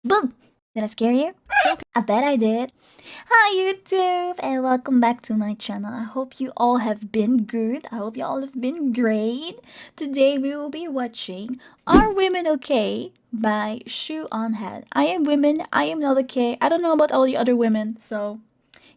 Boom! Did I scare you? I bet I did. Hi YouTube and welcome back to my channel. I hope you all have been good. I hope you all have been great. Today we will be watching Are Women Okay by Shoe0nHead. I am women, I am not okay. I don't know about all the other women, so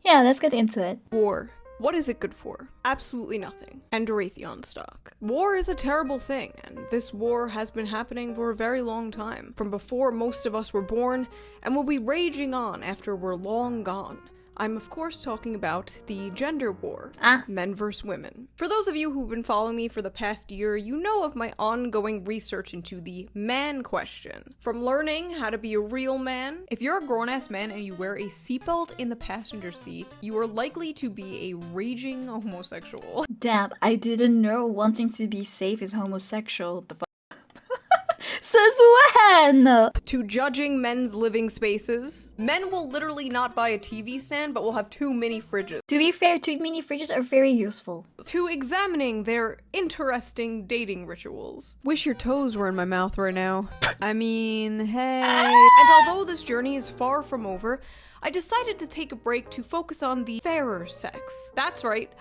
yeah, let's get into it. War. What is it good for? Absolutely nothing. And Raytheon stock. War is a terrible thing, and this war has been happening for a very long time, from before most of us were born, and will be raging on after we're long gone. I'm of course talking about the gender war, men versus women. For those of you who've been following me for the past year, you know of my ongoing research into the man question. From learning how to be a real man, if you're a grown-ass man and you wear a seatbelt in the passenger seat, you are likely to be a raging homosexual. Damn, I didn't know wanting to be safe is homosexual. The Says when? To judging men's living spaces. Men will literally not buy a TV stand, but will have 2 mini fridges. To be fair, 2 mini fridges are very useful. To examining their interesting dating rituals. Wish your toes were in my mouth right now. I mean, hey. And although this journey is far from over, I decided to take a break to focus on the fairer sex. That's right,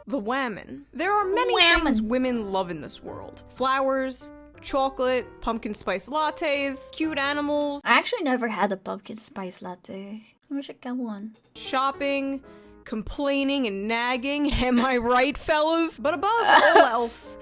the whammon. There are many things women love in this world. Flowers, chocolate, pumpkin spice lattes, cute animals. I actually never had a pumpkin spice latte. I wish I got one. Shopping, complaining and nagging, am I right, fellas? But above all else,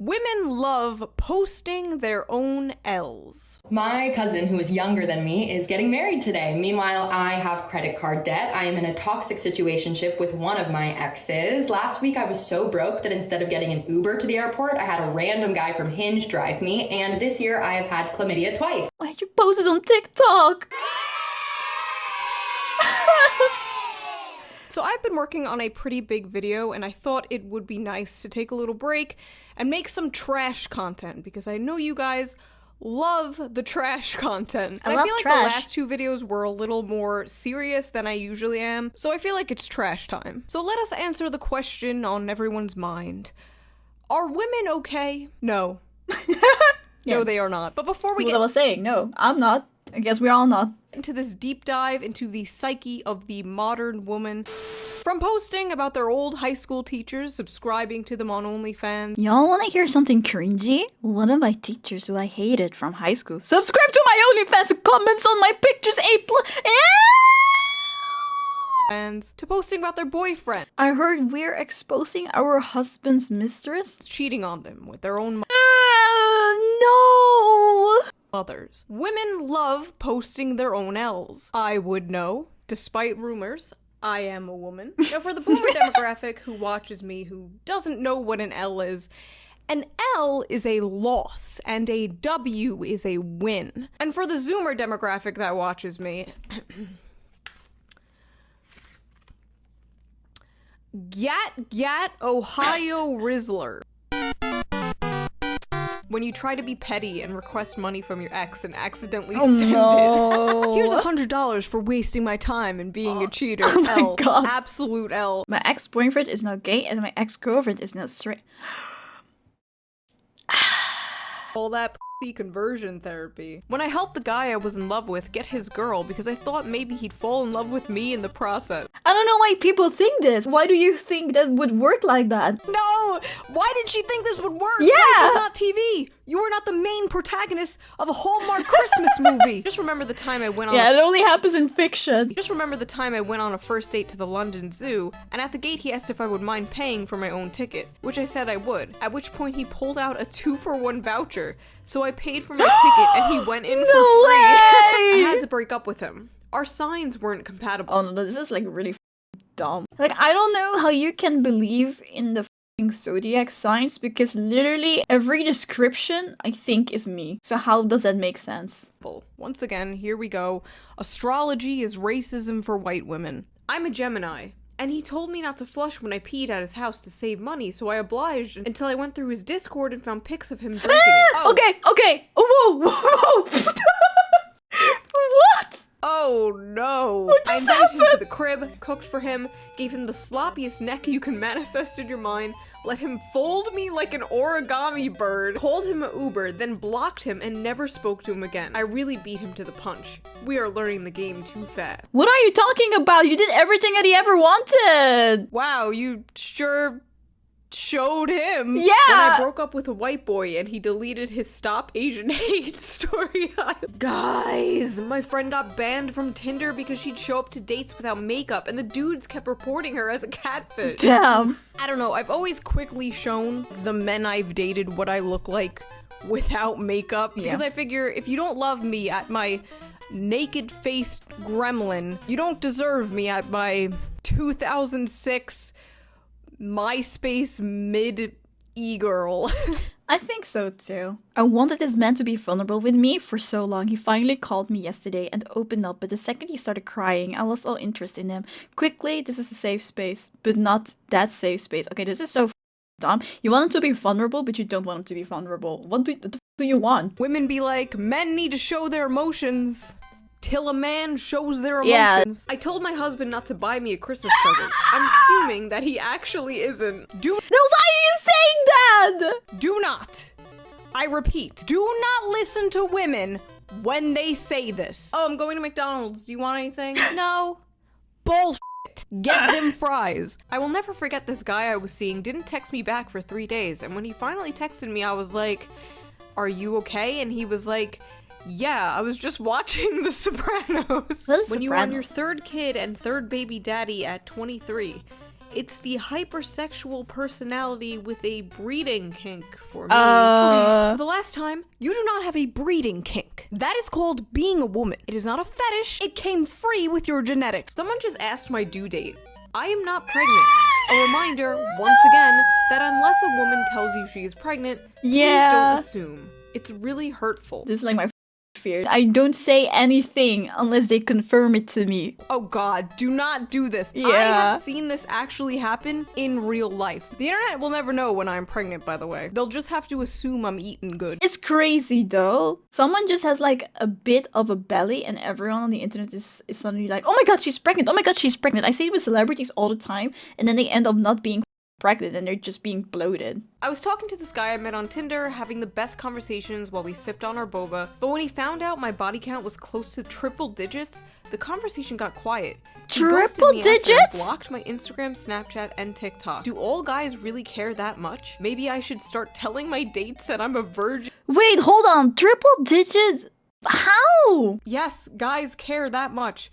women love posting their own L's. My cousin, who is younger than me, is getting married today. Meanwhile, I have credit card debt. I am in a toxic situationship with one of my exes. Last week, I was so broke that instead of getting an Uber to the airport, I had a random guy from Hinge drive me. And this year, I have had chlamydia twice. Why'd you post it on TikTok? So I've been working on a pretty big video, and I thought it would be nice to take a little break and make some trash content, because I know you guys love the trash content. And I feel like the last 2 videos were a little more serious than I usually am, so I feel like it's trash time. So let us answer the question on everyone's mind. Are women okay? No. No, they are not. But before we get— I was saying, no, I'm not. I guess we're all not. Into this deep dive into the psyche of the modern woman, from posting about their old high school teachers, subscribing to them on OnlyFans. Y'all wanna hear something cringy? One of my teachers who I hated from high school subscribe to my OnlyFans and comments on my pictures And to posting about their boyfriend. I heard we're exposing our husband's mistress. Cheating on them with their own No! mothers. Women love posting their own L's. I would know, despite rumors. I am a woman. Now, for the boomer demographic who watches me, who doesn't know what an L is, an L is a loss, and a W is a win. And for the zoomer demographic that watches me, Gat, Ohio Rizzler. When you try to be petty and request money from your ex and accidentally send it. Here's $100 for wasting my time and being a cheater. Oh my L. God. Absolute L. My ex-boyfriend is not gay and my ex-girlfriend is not straight. All that p***y conversion therapy. When I helped the guy I was in love with get his girl because I thought maybe he'd fall in love with me in the process. I don't know why people think this. Why do you think that would work like that? No! Why did she think this would work? Yeah! Life is not TV! You are not the main protagonist of a Hallmark Christmas movie! Just remember the time I went on— Yeah, it only happens in fiction. Just remember the time I went on a first date to the London Zoo, and at the gate he asked if I would mind paying for my own ticket, which I said I would, at which point he pulled out a 2-for-1 voucher, so I paid for my ticket and he went in for free. I had to break up with him. Our signs weren't compatible. Oh no, this is like really dumb. Like, I don't know how you can believe in the zodiac signs, because literally every description I think is me. So how does that make sense? Once again, here we go. Astrology is racism for white women. I'm a Gemini, and he told me not to flush when I peed at his house to save money, so I obliged until I went through his Discord and found pics of him drinking it. Oh. Okay. Whoa. What? Oh, Oh no. I invited him to the crib, cooked for him, gave him the sloppiest neck you can manifest in your mind, let him fold me like an origami bird, called him an Uber, then blocked him and never spoke to him again. I really beat him to the punch. We are learning the game too fast. What are you talking about? You did everything that he ever wanted. Wow, you sure showed him. Yeah. When I broke up with a white boy and he deleted his Stop Asian Hate story. Guys, my friend got banned from Tinder because she'd show up to dates without makeup and the dudes kept reporting her as a catfish. Damn. I don't know, I've always quickly shown the men I've dated what I look like without makeup because I figure if you don't love me at my naked-faced gremlin, you don't deserve me at my 2006 MySpace mid-e-girl. I think so too. I wanted this man to be vulnerable with me for so long. He finally called me yesterday and opened up, but the second he started crying, I lost all interest in him. Quickly, this is a safe space, but not that safe space. Okay, this is so dumb. You want him to be vulnerable, but you don't want him to be vulnerable. What do you want? Women be like, men need to show their emotions. Till a man shows their emotions. Yeah. I told my husband not to buy me a Christmas present. I'm fuming that he actually isn't. No, why are you saying that? Do not. I repeat, do not listen to women when they say this. Oh, I'm going to McDonald's. Do you want anything? No. Bullshit. Get them fries. I will never forget this guy I was seeing didn't text me back for 3 days. And when he finally texted me, I was like, are you okay? And he was like, yeah, I was just watching The Sopranos. When you are on your third kid and third baby daddy at 23, it's the hypersexual personality with a breeding kink for me. For the last time, you do not have a breeding kink. That is called being a woman. It is not a fetish. It came free with your genetics. Someone just asked my due date. I am not pregnant. A reminder, once again, that unless a woman tells you she is pregnant, please don't assume. It's really hurtful. This is like my fear. I don't say anything unless they confirm it to me. Oh god, do not do this. Yeah. I have seen this actually happen in real life. The internet will never know when I'm pregnant, by the way. They'll just have to assume I'm eating good. It's crazy though. Someone just has like a bit of a belly and everyone on the internet is suddenly like, oh my god, she's pregnant. Oh my god, she's pregnant. I see it with celebrities all the time and then they end up not being pregnant and they're just being bloated. I was talking to this guy I met on Tinder, having the best conversations while we sipped on our boba, but when he found out my body count was close to triple digits, the conversation got quiet. He triple digits? and blocked my Instagram, Snapchat, and TikTok. Do all guys really care that much? Maybe I should start telling my dates that I'm a virgin. Wait, hold on. Triple digits? How? Yes, guys care that much.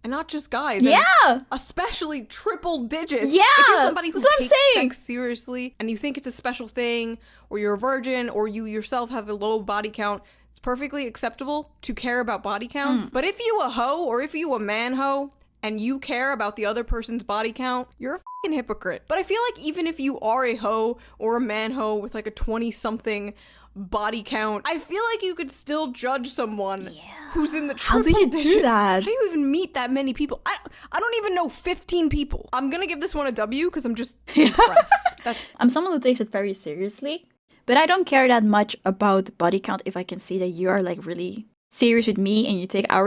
And not just guys. Yeah. Especially triple digits. Yeah. If you're somebody who takes saying. sex seriously and you think it's a special thing, or you're a virgin, or you yourself have a low body count, it's perfectly acceptable to care about body counts. But if you a hoe, or if you a man hoe, and you care about the other person's body count, you're a fucking hypocrite. But I feel like even if you are a hoe or a man hoe with like a 20-something body count, I feel like you could still judge someone who's in the triple digits. How do you do that? How do you even meet that many people? I don't even know 15 people. I'm gonna give this one a W because I'm just impressed. I'm someone who takes it very seriously, but I don't care that much about body count if I can see that you are like really serious with me and you take our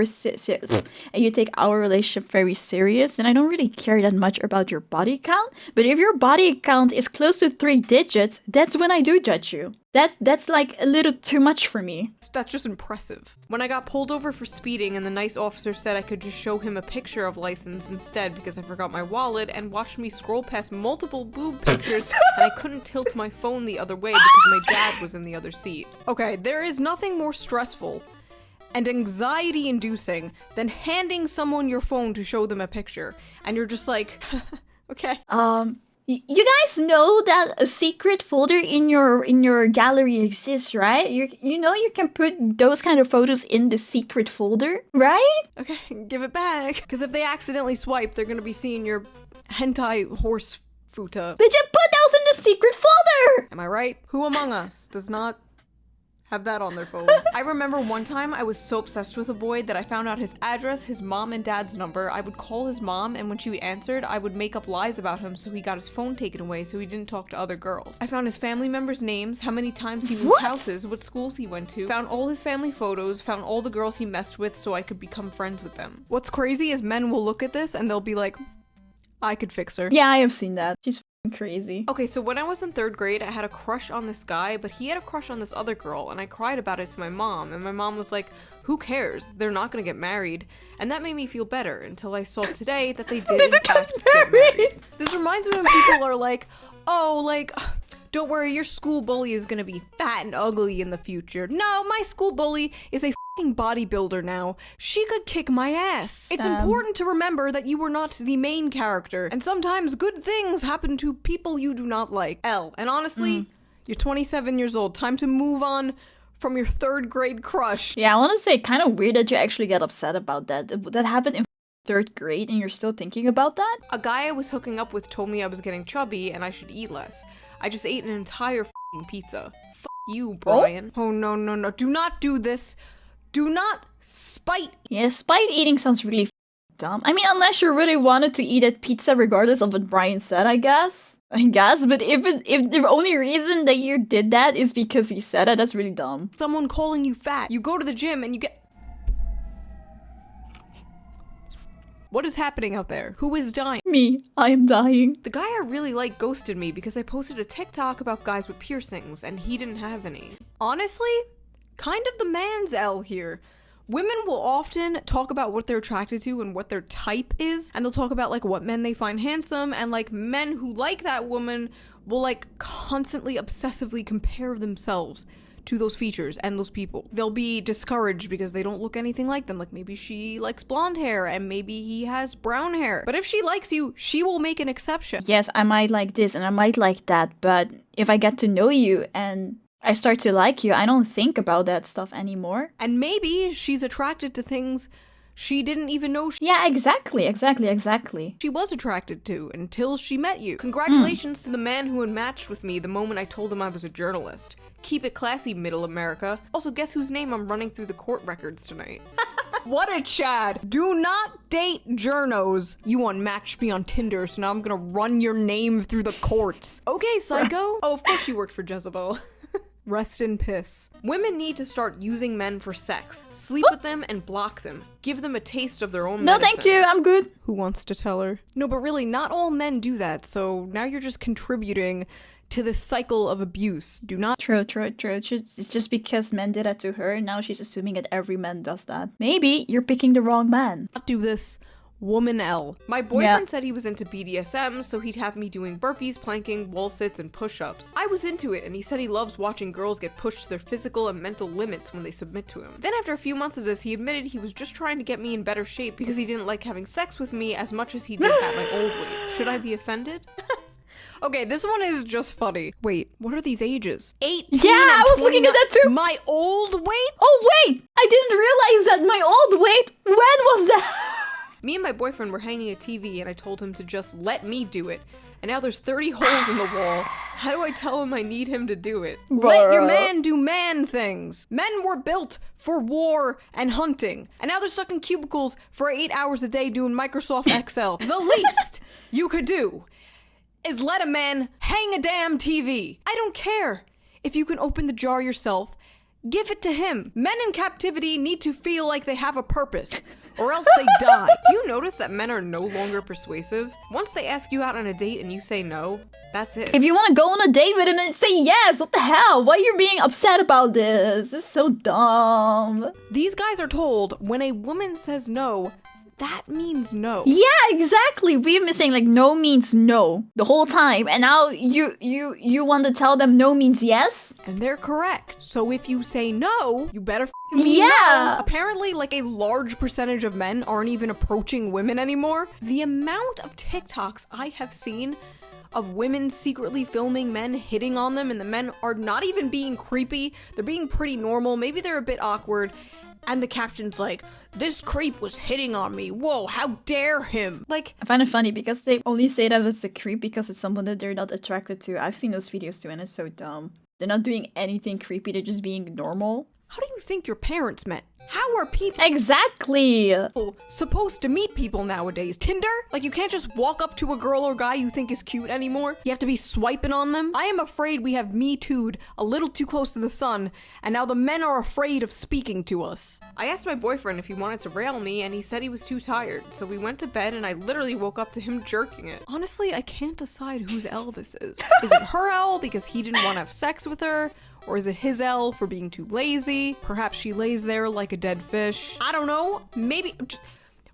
relationship very serious, and I don't really care that much about your body count. But if your body count is close to 3 digits, that's when I do judge you. That's like a little too much for me. That's just impressive. When I got pulled over for speeding and the nice officer said I could just show him a picture of license instead because I forgot my wallet, and watched me scroll past multiple boob pictures and I couldn't tilt my phone the other way because my dad was in the other seat. Okay, there is nothing more stressful and anxiety-inducing than handing someone your phone to show them a picture, and you're just like, okay. You guys know that a secret folder in your gallery exists, right? You know you can put those kind of photos in the secret folder, right? Okay, give it back. Because if they accidentally swipe, they're gonna be seeing your hentai horse futa. But you put those in the secret folder! Am I right? Who among us does not have that on their phone. I remember one time I was so obsessed with a boy that I found out his address, his mom and dad's number. I would call his mom, and when she answered, I would make up lies about him so he got his phone taken away so he didn't talk to other girls. I found his family members' names, how many times he moved houses, what schools he went to, found all his family photos, found all the girls he messed with so I could become friends with them. What's crazy is men will look at this and they'll be like, I could fix her. Yeah, I have seen that. She's f***ing crazy. Okay, so when I was in 3rd grade, I had a crush on this guy, but he had a crush on this other girl, and I cried about it to my mom, and my mom was like, who cares? They're not gonna get married. And that made me feel better until I saw today that they did in fact get married. This reminds me when people are like, oh, like, don't worry, your school bully is gonna be fat and ugly in the future. No, my school bully is a f***ing bodybuilder now. She could kick my ass. It's important to remember that you were not the main character, and sometimes good things happen to people you do not like. L. And honestly, you're 27 years old. Time to move on from your 3rd grade crush. Yeah, I want to say kind of weird that you actually get upset about that. That happened in 3rd grade and you're still thinking about that? A guy I was hooking up with told me I was getting chubby and I should eat less. I just ate an entire f***ing pizza. F*** you, Brian. Oh, no, no, no. Do not do this. Do not spite. Yeah, spite eating sounds really dumb. I mean, unless you really wanted to eat that pizza regardless of what Brian said, I guess. But if the only reason that you did that is because he said it, that's really dumb. Someone calling you fat. You go to the gym and you get... What is happening out there? Who is dying? Me. I am dying. The guy I really like ghosted me because I posted a TikTok about guys with piercings and he didn't have any. Honestly, kind of the man's L here. Women will often talk about what they're attracted to and what their type is, and they'll talk about like what men they find handsome, and like men who like that woman will like constantly obsessively compare themselves to those features and those people. They'll be discouraged because they don't look anything like them. Like maybe she likes blonde hair and maybe he has brown hair. But if she likes you, she will make an exception. Yes, I might like this and I might like that, but if I get to know you and I start to like you, I don't think about that stuff anymore. And maybe she's attracted to things she didn't even know yeah, exactly. she was attracted to until she met you. Congratulations to the man who had matched with me the moment I told him I was a journalist. Keep it classy, Middle America. Also, guess whose name I'm running through the court records tonight? What a Chad. Do not date journos. You unmatched me on Tinder, so now I'm gonna run your name through the courts. Okay, psycho. Oh, of course you worked for Jezebel. Rest in piss. Women need to start using men for sex. Sleep with them and block them. Give them a taste of their own No, medicine. thank you. I'm good. Who wants to tell her? No, but really, not all men do that, so now you're just contributing to this cycle of abuse. Do not— True. It's just because men did that to her, now she's assuming that every man does that. Maybe you're picking the wrong man. do this. Woman L. My boyfriend said he was into BDSM, so he'd have me doing burpees, planking, wall sits, and push-ups. I was into it, and he said he loves watching girls get pushed to their physical and mental limits when they submit to him. Then after a few months of this, he admitted he was just trying to get me in better shape because he didn't like having sex with me as much as he did at my old weight. Should I be offended? Okay, this one is just funny. Wait, what are these ages? 18 Yeah, I was looking at that too. My old weight? Oh, wait! I didn't realize that my old weight. When was that? Me and my boyfriend were hanging a TV and I told him to just let me do it. And now there's 30 holes in the wall. How do I tell him I need him to do it? Let your man do man things. Men were built for war and hunting. And now they're stuck in cubicles for 8 hours a day doing Microsoft Excel. The least you could do is let a man hang a damn TV. I don't care. If you can open the jar yourself, give it to him. Men in captivity need to feel like they have a purpose, or else they die. Do you notice that men are no longer persuasive? Once they ask you out on a date and you say no, that's it. If you want to go on a date with him and say yes, what the hell? Why are you being upset about this? This is so dumb. These guys are told when a woman says no, that means no. Yeah, exactly. We've been saying like no means no the whole time, and now you want to tell them no means yes? And they're correct. So if you say no, you better yeah. No. Apparently, like a large percentage of men aren't even approaching women anymore. The amount of TikToks I have seen of women secretly filming men hitting on them, and the men are not even being creepy. They're being pretty normal. Maybe they're a bit awkward. And the caption's like, "This creep was hitting on me. Whoa, how dare him?" Like, I find it funny because they only say that it's a creep because it's someone that they're not attracted to. I've seen those videos too, and it's so dumb. They're not doing anything creepy, they're just being normal. How do you think your parents met? How are people Exactly! supposed to meet people nowadays? Tinder? Like, you can't just walk up to a girl or guy you think is cute anymore. You have to be swiping on them. I am afraid we have Me Too'd a little too close to the sun, and now the men are afraid of speaking to us. I asked my boyfriend if he wanted to rail me, and he said he was too tired, so we went to bed and I literally woke up to him jerking it. Honestly, I can't decide whose L this is. Is it her L because he didn't want to have sex with her? Or is it his L for being too lazy? Perhaps she lays there like a dead fish. I don't know. Maybe just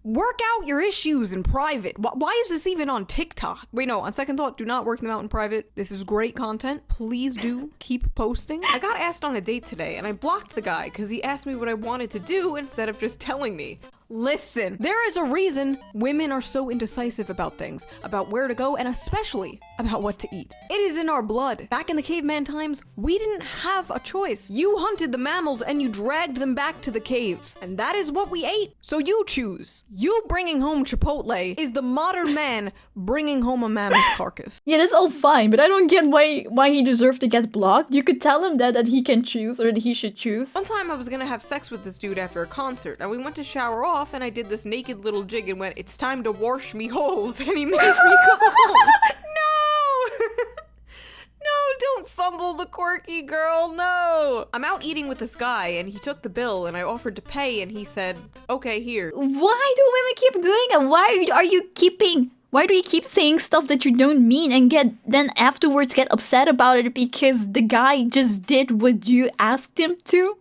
work out your issues in private. Why is this even on TikTok? Wait, no, on second thought, do not work them out in private. This is great content. Please do keep posting. I got asked on a date today and I blocked the guy because he asked me what I wanted to do instead of just telling me. Listen, there is a reason women are so indecisive about things, about where to go, and especially about what to eat. It is in our blood. Back in the caveman times, we didn't have a choice. You hunted the mammals and you dragged them back to the cave. And that is what we ate. So you choose. You bringing home Chipotle is the modern man bringing home a mammoth carcass. Yeah, that's all fine, but I don't get why he deserved to get blocked. You could tell him that he can choose, or that he should choose. One time I was gonna have sex with this dude after a concert, and we went to shower off, and I did this naked little jig and went, "It's time to wash me holes," and he made me go home. No! No, don't fumble the quirky girl, no! I'm out eating with this guy, and he took the bill, and I offered to pay, and he said, "Okay, here." Why do women keep doing it? Why do you keep saying stuff that you don't mean and then afterwards get upset about it because the guy just did what you asked him to?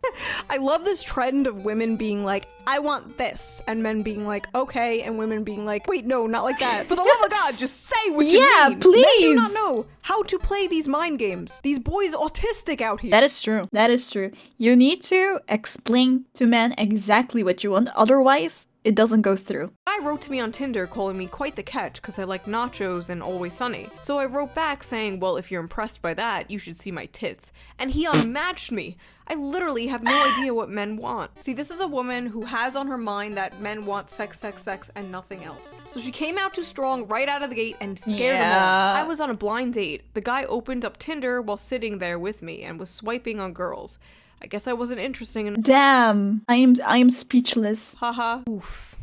I love this trend of women being like, "I want this," and men being like, "Okay," and women being like, "Wait, no, not like that. For the love of God, just say what you mean." Yeah, please. Men do not know how to play these mind games. These boys autistic out here. That is true. That is true. You need to explain to men exactly what you want, otherwise it doesn't go through. A guy wrote to me on Tinder calling me quite the catch because I like nachos and Always Sunny. So I wrote back saying, "Well, if you're impressed by that, you should see my tits." And he unmatched me. I literally have no idea what men want. See, this is a woman who has on her mind that men want sex, sex, sex, and nothing else. So she came out too strong right out of the gate and scared them all. I was on a blind date. The guy opened up Tinder while sitting there with me and was swiping on girls. I guess I wasn't interesting enough. Damn, I am speechless. Haha. Oof.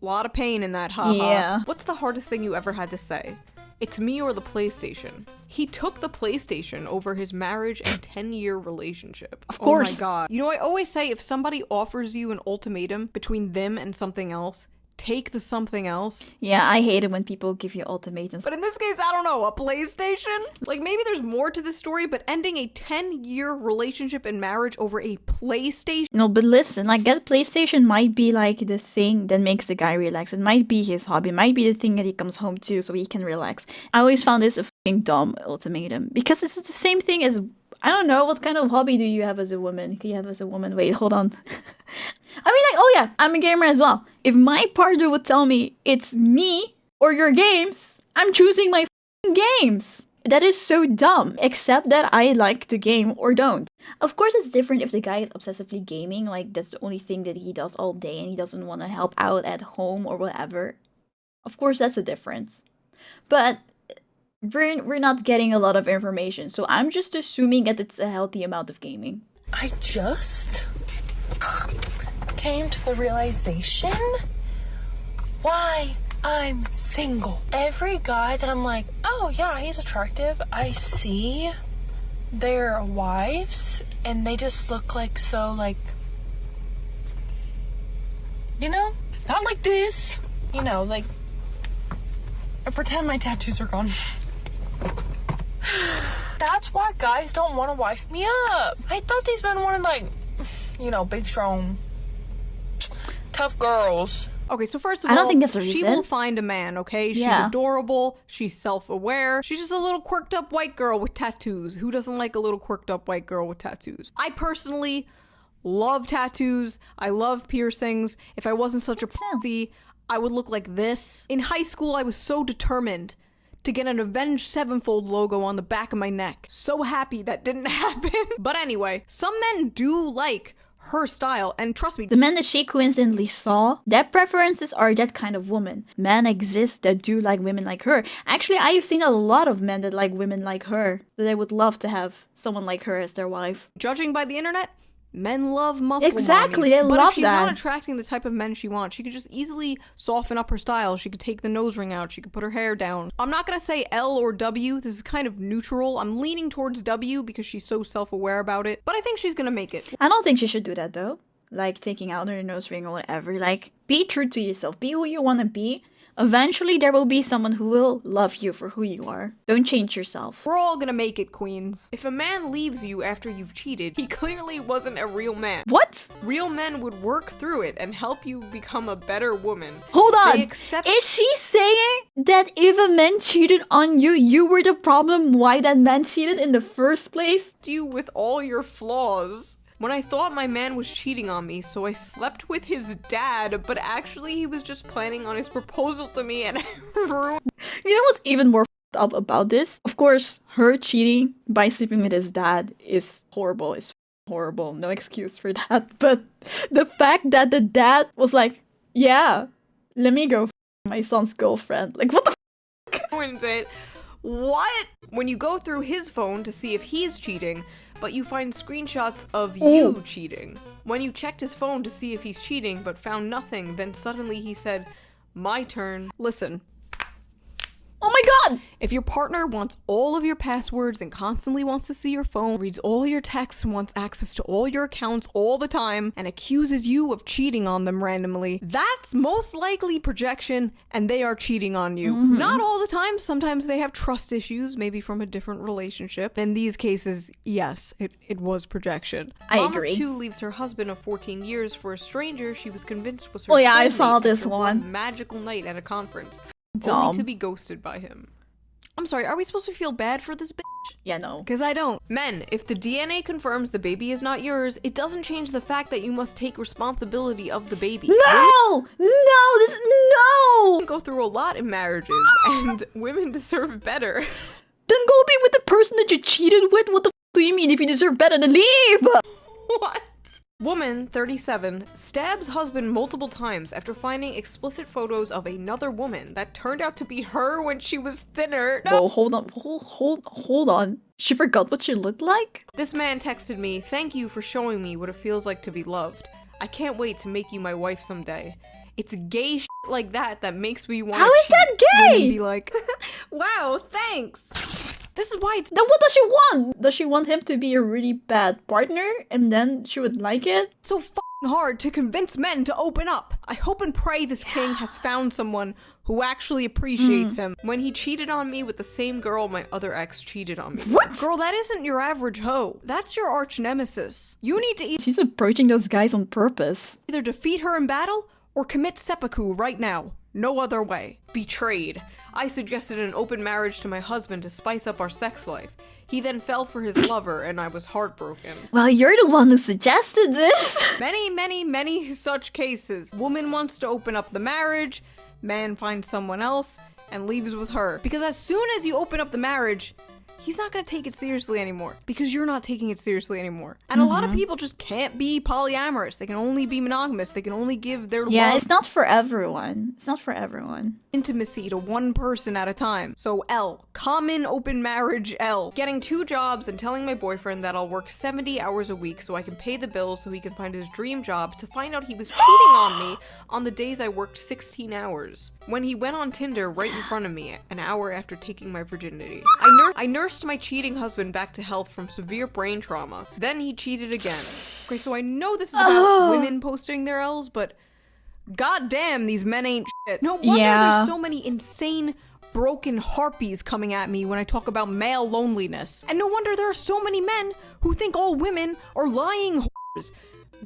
A lot of pain in that haha. Yeah. What's the hardest thing you ever had to say? It's me or the PlayStation. He took the PlayStation over his marriage and 10-year relationship. Of course. Oh my god. You know, I always say if somebody offers you an ultimatum between them and something else, take the something else. Yeah, I hate it when people give you ultimatums. But in this case, I don't know, a PlayStation? Like, maybe there's more to this story, but ending a 10-year relationship and marriage over a PlayStation? No, but listen, like, that PlayStation might be like the thing that makes the guy relax. It might be his hobby. It might be the thing that he comes home to so he can relax. I always found this a fucking dumb ultimatum because it's the same thing as, I don't know, what kind of hobby do you have as a woman? Can you have as a woman? Wait, hold on. I mean, like, oh yeah, I'm a gamer as well. If my partner would tell me it's me or your games, I'm choosing my games. That is so dumb, except that I like the game or don't. Of course, it's different if the guy is obsessively gaming, like that's the only thing that he does all day and he doesn't want to help out at home or whatever. Of course, that's a difference. But we're not getting a lot of information, so I'm just assuming that it's a healthy amount of gaming. I just came to the realization why I'm single. Every guy that I'm like, oh yeah, he's attractive, I see their wives and they just look like so, like, you know, not like this, you know, like, I pretend my tattoos are gone. That's why guys don't want to wife me up. I thought these men wanted, like, you know, big, strong, tough girls. Okay, so first of all, I don't think that's the she reason. will find a man, okay? She's Yeah. adorable, she's self-aware, she's just a little quirked up white girl with tattoos. Who doesn't like a little quirked up white girl with tattoos? I personally love tattoos, I love piercings. If I wasn't such a pussy, I would look like this. In high school, I was so determined to get an Avenged Sevenfold logo on the back of my neck. So happy that didn't happen. But anyway, some men do like her style. And trust me, The men that she coincidentally saw, their preferences are that kind of woman. Men exist that do like women like her. Actually, I've seen a lot of men that like women like her, that they would love to have someone like her as their wife. judging by the internet, men love muscle Exactly, mommies. they but love if she's that. not attracting the type of men she wants, she could just easily soften up her style. She could take the nose ring out. She could put her hair down. I'm not gonna say L or W. This is kind of neutral. I'm leaning towards W because she's so self-aware about it. But I think she's gonna make it. I don't think she should do that though. Like taking out her nose ring or whatever. Like, be true to yourself. Be who you want to be. Eventually, there will be someone who will love you for who you are. Don't change yourself. We're all gonna make it, queens. If a man leaves you after you've cheated, he clearly wasn't a real man. What? Real men would work through it and help you become a better woman. Hold on. They accept- Is she saying that if a man cheated on you, you were the problem why that man cheated in the first place? You with all your flaws. When I thought my man was cheating on me, so I slept with his dad, but actually he was just planning on his proposal to me and I ruined. You know what's even more f***ed up about this? Of course, her cheating by sleeping with his dad is horrible. It's horrible. No excuse for that. But the fact that the dad was like, yeah, let me go f*** my son's girlfriend. Like, what the ruined it. What? When you go through his phone to see if he's cheating, but you find screenshots of you cheating. When you checked his phone to see if he's cheating but found nothing, then suddenly he said, my turn. Listen. Oh my god! If your partner wants all of your passwords and constantly wants to see your phone, reads all your texts, wants access to all your accounts all the time, and accuses you of cheating on them randomly, that's most likely projection and they are cheating on you. Not all the time. Sometimes they have trust issues, maybe from a different relationship. In these cases, yes, it was projection. I Mom agree. of two leaves her husband of 14 years for a stranger she was convinced was her Oh yeah, I soulmate saw this after one. magical night at a conference. Dumb. Only to be ghosted by him. I'm sorry, are we supposed to feel bad for this bitch? Yeah, no. Because I don't. Men, if the DNA confirms the baby is not yours, it doesn't change the fact that you must take responsibility of the baby. No! No! Go through a lot in marriages, and women deserve better. Then go be with the person that you cheated with? What the f do you mean? If you deserve better, then leave! What? Woman, 37, stabs husband multiple times after finding explicit photos of another woman that turned out to be her when she was thinner. Whoa, hold on. Hold on. She forgot what she looked like? This man texted me, thank you for showing me what it feels like to be loved. I can't wait to make you my wife someday. It's gay shit like that that makes me want to How is that gay? Women be like, wow, thanks. This is why it's Then what does she want? Does she want him to be a really bad partner and then she would like it? so fucking hard to convince men to open up. I hope and pray this king has found someone who actually appreciates him. When he cheated on me with the same girl my other ex cheated on me with. What? Girl, that isn't your average hoe. That's your arch nemesis. You need to She's approaching those guys on purpose. either defeat her in battle or commit seppuku right now. No other way. Betrayed. I suggested an open marriage to my husband to spice up our sex life. He then fell for his lover and I was heartbroken. Well, you're the one who suggested this. Many such cases. Woman wants to open up the marriage, man finds someone else and leaves with her. Because as soon as you open up the marriage, he's not gonna take it seriously anymore. Because you're not taking it seriously anymore. And a lot of people just can't be polyamorous. They can only be monogamous. They can only give their Yeah, love it's not for everyone. It's not for everyone. intimacy to one person at a time. So L, common open marriage L. Getting 2 jobs and telling my boyfriend that I'll work 70 hours a week so I can pay the bills so he can find his dream job, to find out he was cheating on me on the days I worked 16 hours. When he went on Tinder right in front of me an hour after taking my virginity. I nursed my cheating husband back to health from severe brain trauma. Then he cheated again. Okay, so I know this is about women posting their L's, but god damn, these men ain't shit. No wonder Yeah. there's so many insane broken harpies coming at me when I talk about male loneliness. And no wonder there are so many men who think all women are lying whores.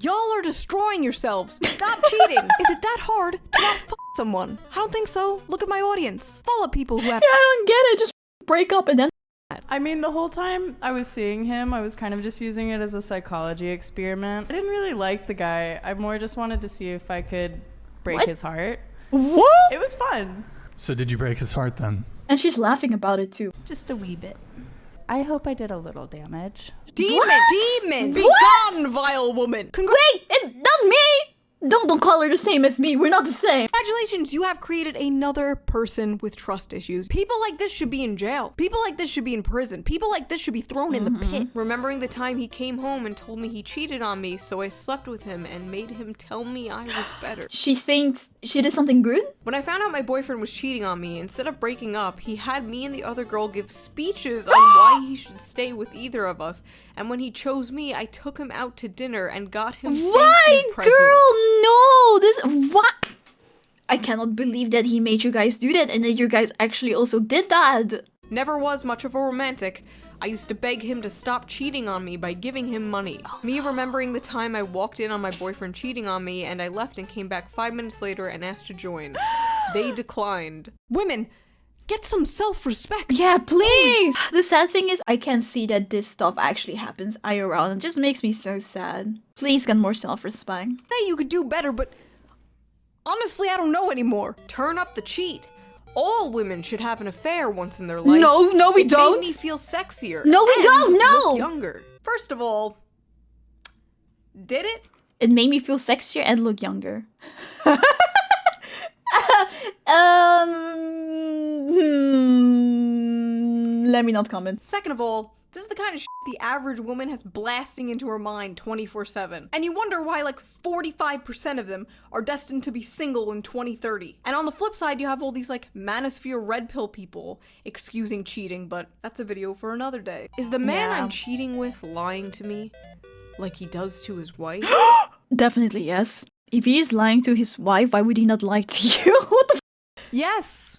Y'all are destroying yourselves. Stop cheating. Is it that hard to not fuck someone? I don't think so. Look at my audience. Full of people who have Yeah, I don't get it. Just break up and then I mean, the whole time I was seeing him, I was kind of just using it as a psychology experiment. I didn't really like the guy. I more just wanted to see if I could break What? his heart. what? It was fun. So did you break his heart then? And she's laughing about it too. Just a wee bit. I hope I did a little damage. Demon! Be gone, vile woman! Wait, it's not me! Don't call her the same as me. We're not the same. Congratulations, you have created another person with trust issues. People like this should be in jail. People like this should be in prison. People like this should be thrown in the pit. Remembering the time he came home and told me he cheated on me, so I slept with him and made him tell me I was better. She thinks she did something good? When I found out my boyfriend was cheating on me, instead of breaking up, he had me and the other girl give speeches on why he should stay with either of us. And when he chose me, I took him out to dinner and got him Why, thank you presents. girl? No, this what? I cannot believe that he made you guys do that and that you guys actually also did that. Never was much of a romantic. I used to beg him to stop cheating on me by giving him money. Me remembering the time I walked in on my boyfriend cheating on me and I left and came back 5 minutes later and asked to join. They declined. Women, get some self-respect. Yeah, please. The sad thing is I can see that this stuff actually happens IRL and it just makes me so sad. Please get more self-respect. Hey, you could do better, but honestly, I don't know anymore. Turn up the cheat. All women should have an affair once in their life. No, we It don't. made me feel sexier. No, we and don't, no. look younger. First of all, did it? It made me feel sexier and look younger. Let me not comment. Second of all, this is the kind of shit the average woman has blasting into her mind 24/7. And you wonder why like 45% of them are destined to be single in 2030. And on the flip side, you have all these like manosphere red pill people excusing cheating, but that's a video for another day. Is the man Yeah. I'm cheating with lying to me like he does to his wife? Definitely yes. If he is lying to his wife, why would he not lie to you? What the Yes.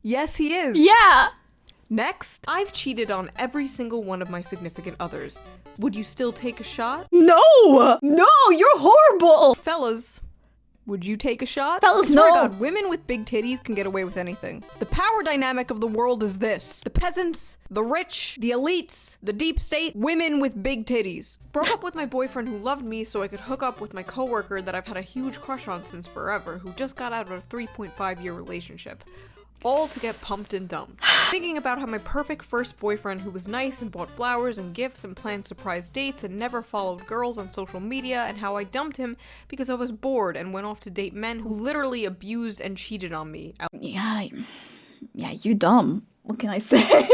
Yes, he is. Yeah! Next, I've cheated on every single one of my significant others. Would you still take a shot? No! No, you're horrible! Fellas, would you take a shot? Fellas, I swear to no. God, women with big titties can get away with anything. The power dynamic of the world is this. The peasants, the rich, the elites, the deep state, women with big titties. Broke up with my boyfriend who loved me so I could hook up with my coworker that I've had a huge crush on since forever, who just got out of a 3.5-year relationship. All to get pumped and dumped. Thinking about how my perfect first boyfriend who was nice and bought flowers and gifts and planned surprise dates and never followed girls on social media, and how I dumped him because I was bored and went off to date men who literally abused and cheated on me. Yeah, you dumb. What can I say?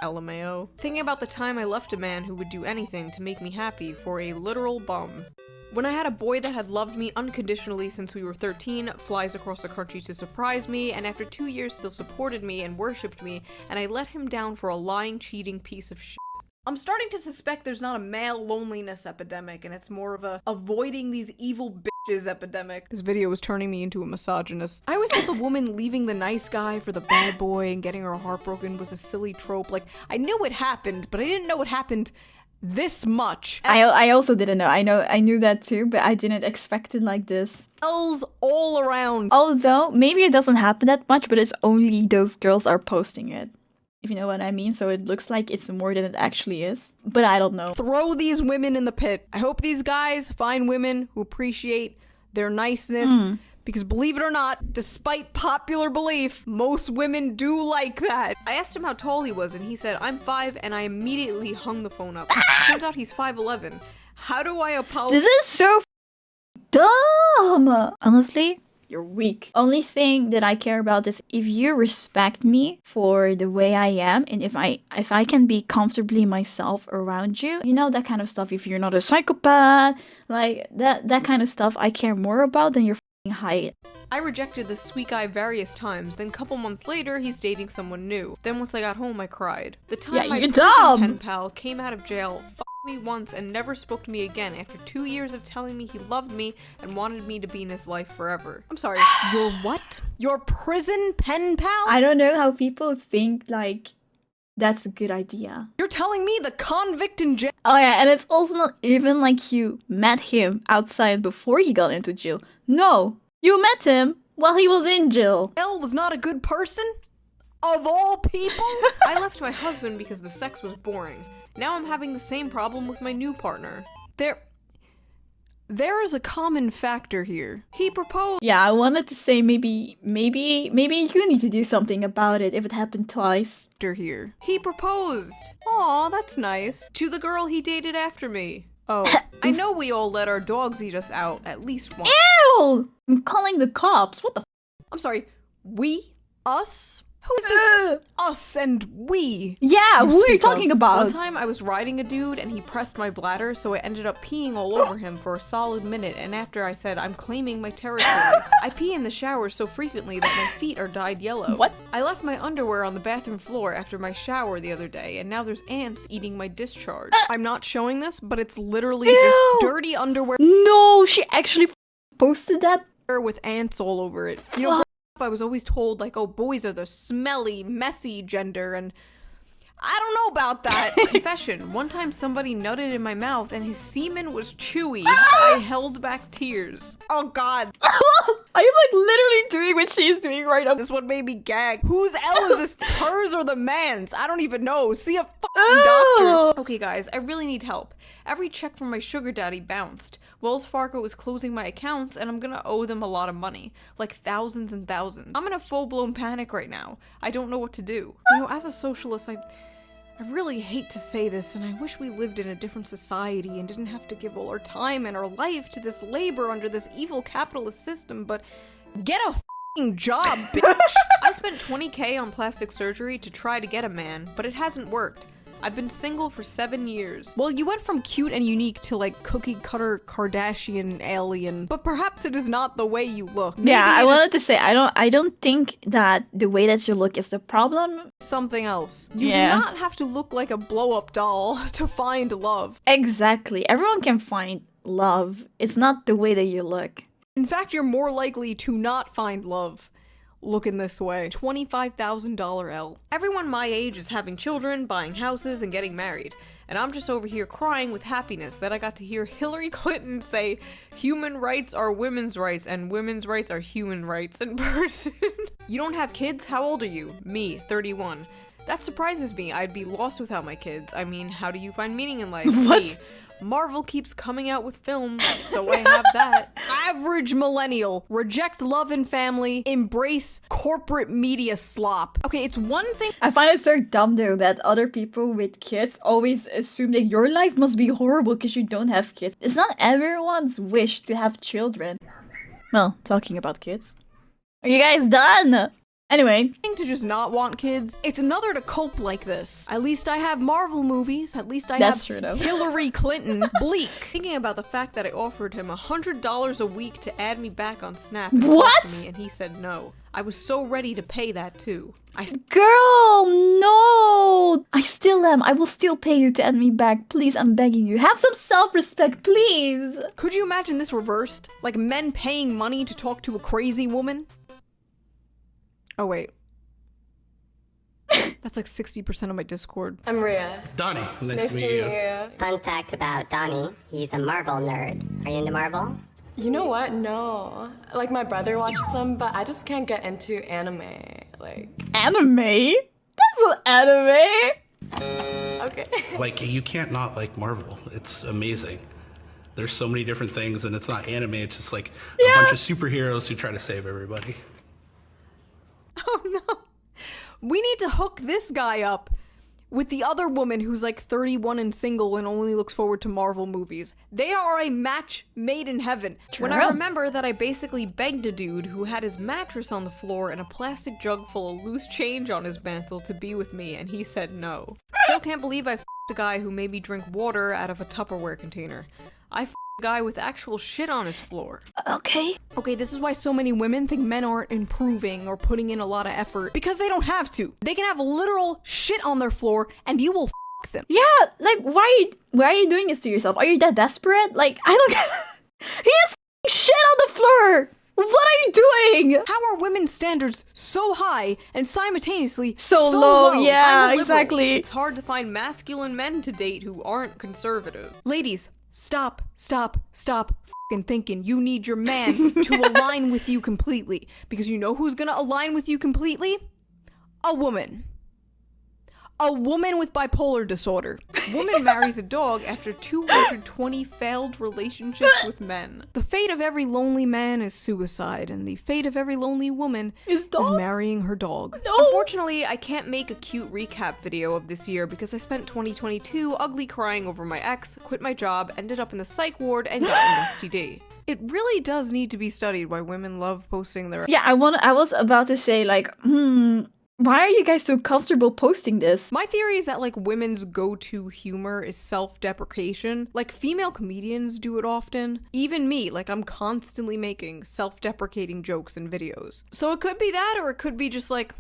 LMAO. Thinking about the time I left a man who would do anything to make me happy for a literal bum. When I had a boy that had loved me unconditionally since we were 13, flies across the country to surprise me, and after 2 years still supported me and worshipped me, and I let him down for a lying, cheating piece of shit. I'm starting to suspect there's not a male loneliness epidemic, and it's more of a avoiding these evil bitches epidemic. This video was turning me into a misogynist. I always thought the woman leaving the nice guy for the bad boy and getting her heart broken was a silly trope. Like, I knew it happened, but I didn't know it happened this much. I also didn't know. I knew that too, but I didn't expect it like this. L's all around. Although, maybe it doesn't happen that much, but it's only those girls are posting it. If you know what I mean, so it looks like it's more than it actually is. But I don't know. Throw these women in the pit. I hope these guys find women who appreciate their niceness. Because believe it or not, despite popular belief, most women do like that. I asked him how tall he was and he said, I'm 5, and I immediately hung the phone up. Turns out he's 5'11". How do I apologize? This is so dumb! Honestly, you're weak. Only thing that I care about is if you respect me for the way I am, and if I can be comfortably myself around you, you know, that kind of stuff. If you're not a psychopath, like that kind of stuff I care more about than your height. I rejected this sweet guy various times, then a couple months later, he's dating someone new. Then once I got home, I cried. The time Yeah, my you're prison dumb. pen pal came out of jail, f***ed me once and never spoke to me again after 2 years of telling me he loved me and wanted me to be in his life forever. I'm sorry, your what? Your prison pen pal? I don't know how people think like that's a good idea. You're telling me the convict in jail? Oh yeah, and it's also not even like you met him outside before he got into jail. No, you met him while he was in jail. Was not a good person? Of all people? I left my husband because the sex was boring. Now I'm having the same problem with my new partner. There is a common factor here. He proposed Yeah, I wanted to say maybe you need to do something about it if it happened twice. here. He proposed. Aw, that's nice. To the girl he dated after me. Oh, I know we all let our dogs eat us out at least once. Ew! I'm calling the cops. What the I'm sorry, we? Us? Who's this us and we? Yeah, who are you speak talking of? about? One time I was riding a dude and he pressed my bladder, so I ended up peeing all over him for a solid minute, and after I said, I'm claiming my territory. I pee in the shower so frequently that my feet are dyed yellow. What? I left my underwear on the bathroom floor after my shower the other day, and now there's ants eating my discharge. I'm not showing this, but it's literally just dirty underwear No, she actually posted that? with ants all over it. You know, growing up, I was always told, like, oh, boys are the smelly, messy gender, and I don't know about that. Confession, one time somebody nutted in my mouth and his semen was chewy. I held back tears. Oh god. I am like literally doing what she's doing right now. This one made me gag. Whose L is this? Hers or the man's? I don't even know. See a fucking doctor. Okay guys, I really need help. Every check from my sugar daddy bounced. Wells Fargo is closing my accounts and I'm gonna owe them a lot of money. Like thousands and thousands. I'm in a full-blown panic right now. I don't know what to do. You know, as a socialist, I really hate to say this, and I wish we lived in a different society and didn't have to give all our time and our life to this labor under this evil capitalist system, but get a f***ing job, bitch! I spent $20K on plastic surgery to try to get a man, but it hasn't worked. I've been single for 7 years. Well, you went from cute and unique to like cookie cutter Kardashian alien, but perhaps it is not the way you look. Yeah, Maybe I it is wanted to say I don't think that the way that you look is the problem. something else. You Yeah. do not have to look like a blow-up doll to find love. Exactly. Everyone can find love. It's not the way that you look. In fact, you're more likely to not find love looking this way. $25,000 L. Everyone my age is having children, buying houses, and getting married. And I'm just over here crying with happiness that I got to hear Hillary Clinton say human rights are women's rights and women's rights are human rights in person. You don't have kids? How old are you? Me, 31. That surprises me. I'd be lost without my kids. I mean, how do you find meaning in life? What? Me. Marvel keeps coming out with films, so I have that. Average millennial. Reject love and family. Embrace corporate media slop. Okay, it's one thing. I find it so dumb though that other people with kids always assume that your life must be horrible because you don't have kids. It's not everyone's wish to have children. Well, talking about kids. Are you guys done? Anyway. To just not want kids. It's another to cope like this. At least I have Marvel movies. At least I That's have true, though. Hillary Clinton. Bleak. Thinking about the fact that I offered him $100 a week to add me back on Snap. And What? talk to me, and he said no. I was so ready to pay that too. Girl, no! I still am. I will still pay you to add me back. Please, I'm begging you. Have some self-respect, please. Could you imagine this reversed? Like men paying money to talk to a crazy woman? Oh wait. That's like 60% of my Discord. I'm Rhea. Donnie, nice Nice to meet you. Fun fact about Donnie, he's a Marvel nerd. Are you into Marvel? You know what? No. Like, my brother watches them, but I just can't get into anime. Like, Anime? That's an anime. okay. Like, you can't not like Marvel. It's amazing. There's so many different things, and it's not anime. It's just like a bunch of superheroes who try to save everybody. Oh no. We need to hook this guy up with the other woman who's like 31 and single and only looks forward to Marvel movies. They are a match made in heaven. When I True. remember that I basically begged a dude who had his mattress on the floor and a plastic jug full of loose change on his mantle to be with me, and he said no. Still can't believe I f***ed a guy who made me drink water out of a Tupperware container. I f***ed a guy with actual shit on his floor. Okay. Okay, this is why so many women think men aren't improving or putting in a lot of effort. Because they don't have to. They can have literal shit on their floor and you will f*** them. Yeah, like, why are you doing this to yourself? Are you that desperate? Like, I don't... He has f***ing shit on the floor! What are you doing? How are women's standards so high and simultaneously So so low? low? Yeah, I'm a liberal. exactly. It's hard to find masculine men to date who aren't conservative. Ladies, stop f***ing thinking you need your man to align with you completely. Because you know who's gonna align with you completely? A woman. A woman with bipolar disorder. Woman marries a dog after 220 failed relationships with men. The fate of every lonely man is suicide, and the fate of every lonely woman is marrying her dog. No. Unfortunately, I can't make a cute recap video of this year because I spent 2022 ugly crying over my ex, quit my job, ended up in the psych ward, and got an STD. It really does need to be studied why women love posting their— Yeah, I was about to say, like, why are you guys so comfortable posting this? My theory is that, like, women's go-to humor is self-deprecation. Like, female comedians do it often. Even me, like, I'm constantly making self-deprecating jokes in videos. So it could be that, or it could be just, like,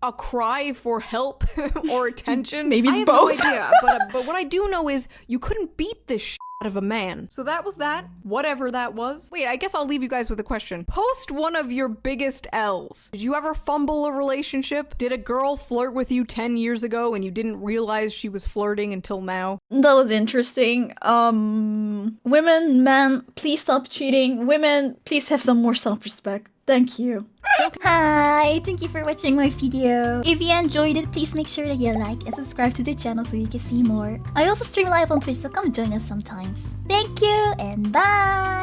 a cry for help or attention. Maybe it's I have both. No idea, but what I do know is you couldn't beat this shit out of a man. So that was that. Whatever that was. Wait, I guess I'll leave you guys with a question. Post one of your biggest L's. Did you ever fumble a relationship? Did a girl flirt with you 10 years ago and you didn't realize she was flirting until now? That was interesting. Women, men, please stop cheating. Women, please have some more self-respect. Thank you. Hi, thank you for watching my video. If you enjoyed it, please make sure that you like and subscribe to the channel so you can see more. I also stream live on Twitch, so come join us sometimes. Thank you and bye!